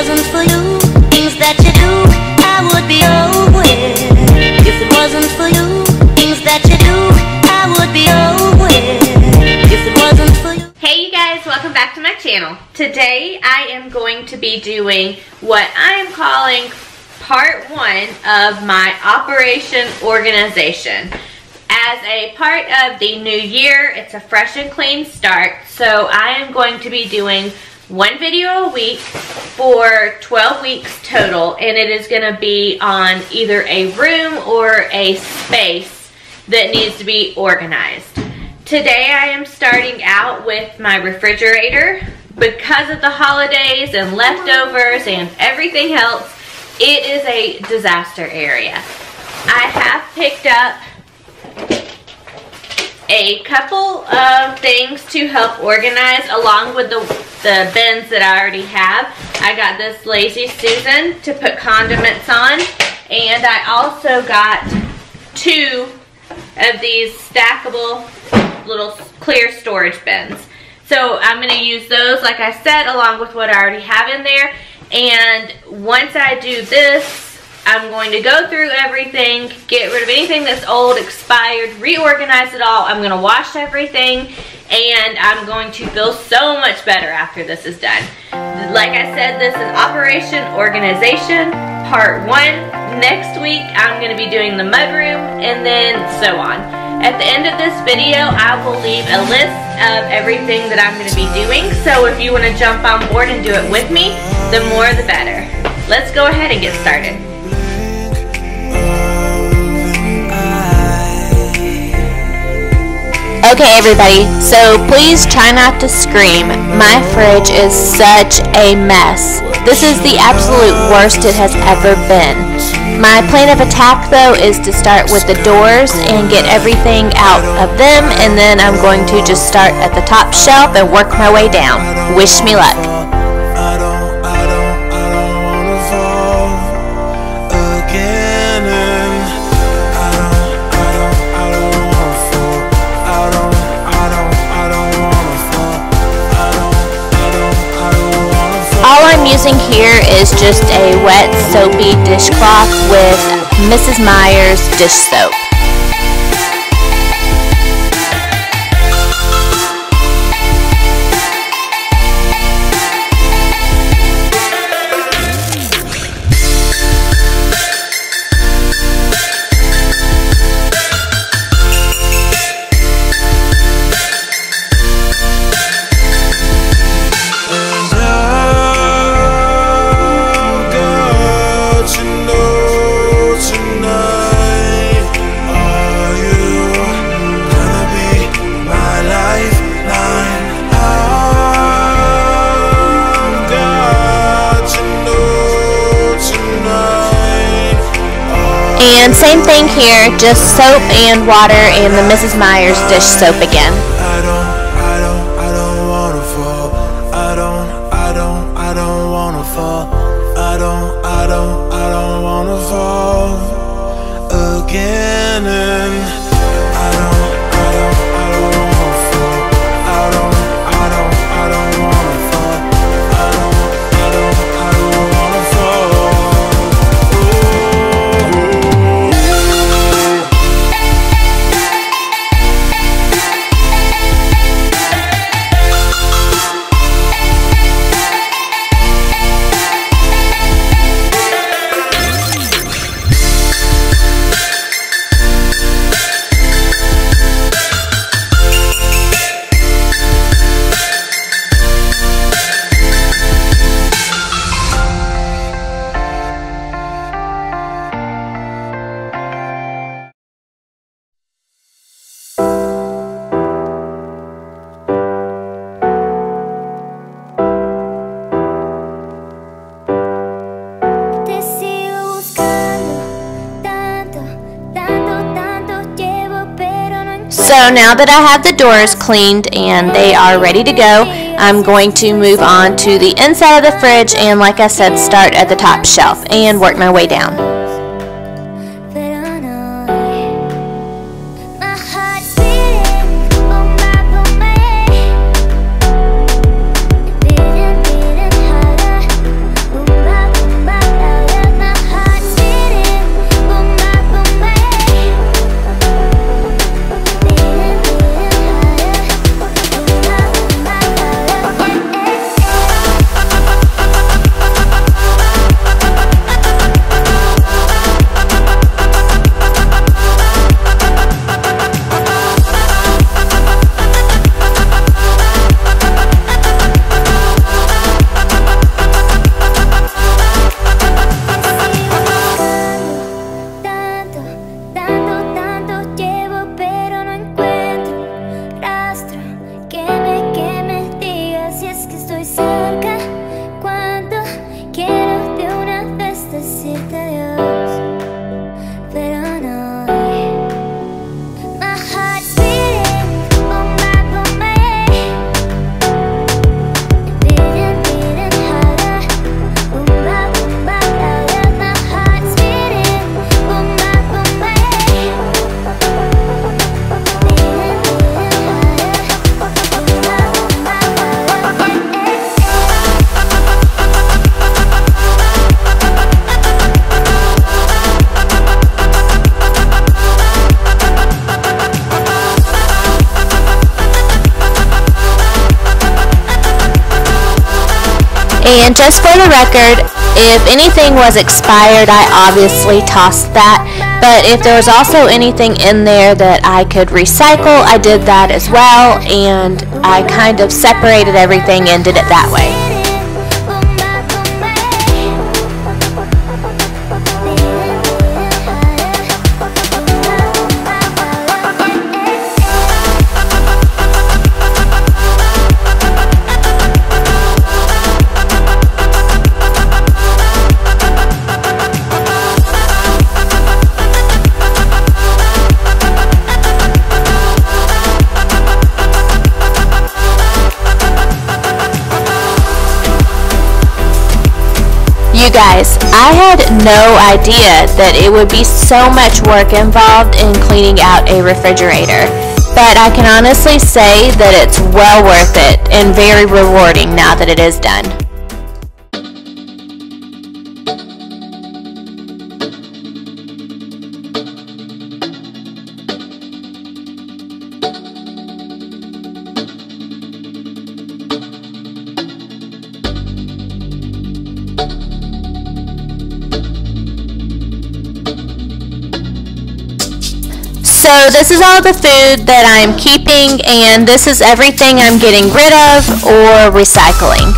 wasn't for you, things that you do, I would be nowhere. If it wasn't for you, things that you do, I would be nowhere. If it wasn't for you. Hey you guys, welcome back to my channel. Today I am going to be doing what I am calling part 1 of my Operation Organization. As a part of the new year, it's a fresh and clean start, so I am going to be doing 1 video a week for 12 weeks total, and it is going to be on either a room or a space that needs to be organized. Today I am starting out with my refrigerator. Because of the holidays and leftovers and everything else, it is a disaster area. I have picked up a couple of things to help organize along with the bins that I already have. I got this Lazy Susan to put condiments on, and I also got 2 of these stackable little clear storage bins. So I'm going to use those, like I said, along with what I already have in there. And once I do this, I'm going to go through everything, get rid of anything that's old, expired, reorganize it all. I'm going to wash everything, and I'm going to feel so much better after this is done. Like I said, this is Operation Organization Part 1. Next week, I'm going to be doing the mudroom, and then so on. At the end of this video, I will leave a list of everything that I'm going to be doing. So if you want to jump on board and do it with me, the more the better. Let's go ahead and get started. Okay everybody, so please try not to scream. My fridge is such a mess. This is the absolute worst it has ever been. My plan of attack though is to start with the doors and get everything out of them, and then I'm going to just start at the top shelf and work my way down. Wish me luck. All I'm using here is just a wet soapy dishcloth with Mrs. Meyer's dish soap. And same thing here, just soap and water and the Mrs. Meyer's dish soap again. I don't wanna fall. I don't wanna fall. I don't wanna fall again. And I don't wanna fall. I don't wanna fall. I don't wanna fall. So now that I have the doors cleaned and they are ready to go, I'm going to move on to the inside of the fridge and, like I said, start at the top shelf and work my way down. decirte adiós, pero no. My heart's beating, boom, bop, boom, beating, beating harder, boom, bop, louder. My heart's beating, boom, bop, boom, beating, beating harder, boom, bop, And just for the record, if anything was expired, I obviously tossed that. But if there was also anything in there that I could recycle, I did that as well. And I kind of separated everything and did it that way. You guys, I had no idea that it would be so much work involved in cleaning out a refrigerator, but I can honestly say that it's well worth it and very rewarding now that it is done. So this is all the food that I'm keeping, and this is everything I'm getting rid of or recycling.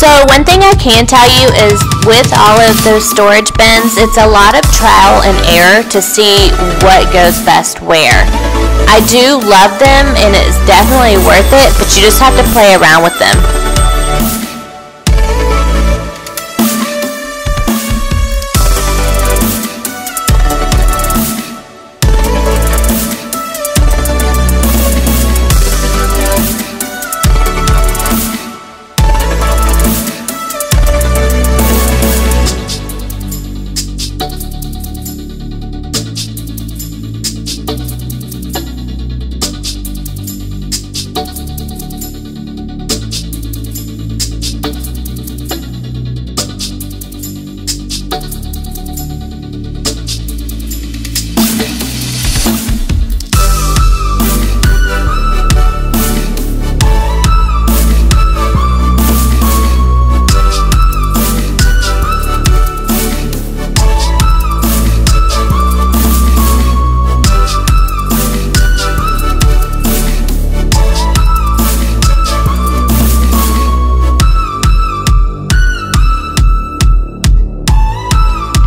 So one thing I can tell you is with all of those storage bins, it's a lot of trial and error to see what goes best where. I do love them and it's definitely worth it, but you just have to play around with them.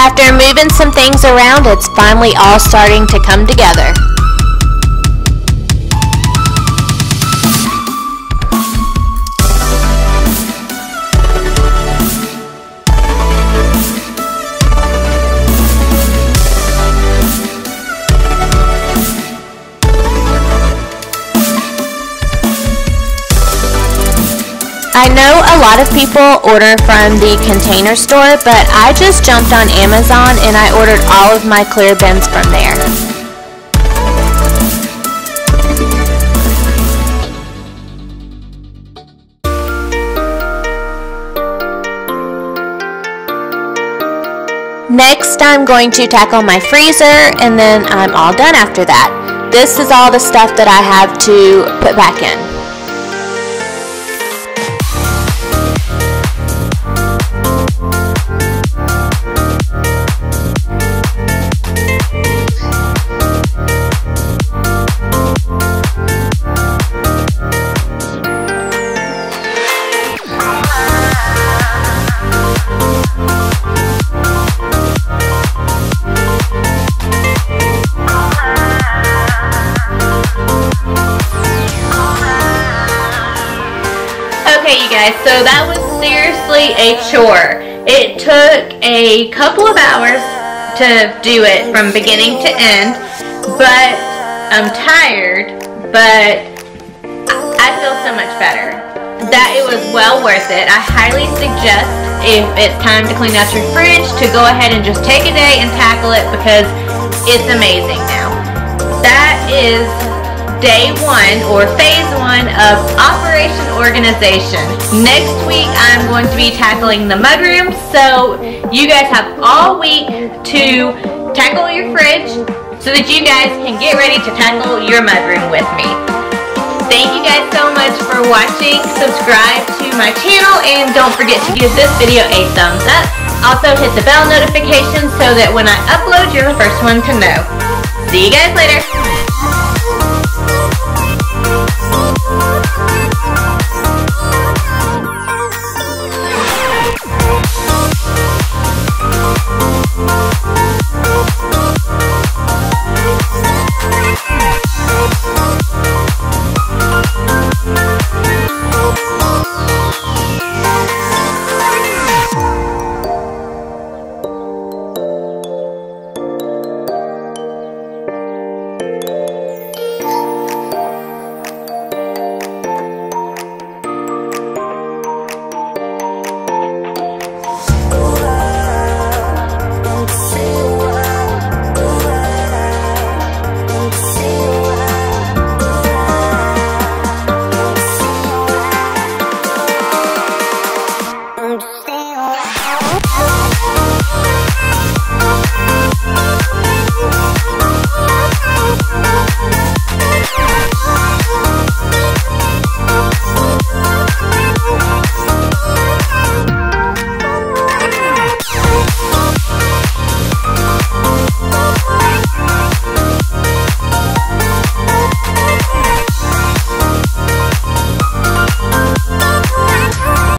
After moving some things around, it's finally all starting to come together. I know a lot of people order from the Container Store, but I just jumped on Amazon and I ordered all of my clear bins from there. Next, I'm going to tackle my freezer, and then I'm all done after that. This is all the stuff that I have to put back in. So that was seriously a chore. It took a couple of hours to do it from beginning to end, but I'm tired, but I feel so much better. That it was well worth it. I highly suggest, if it's time to clean out your fridge, to go ahead and just take a day and tackle it, because it's amazing now. That is day 1 or phase 1 of Operation Organization. Next week I'm going to be tackling the mudroom, so you guys have all week to tackle your fridge so that you guys can get ready to tackle your mudroom with me. Thank you guys so much for watching. Subscribe to my channel and don't forget to give this video a thumbs up. Also hit the bell notification so that when I upload, you're the first one to know. See you guys later.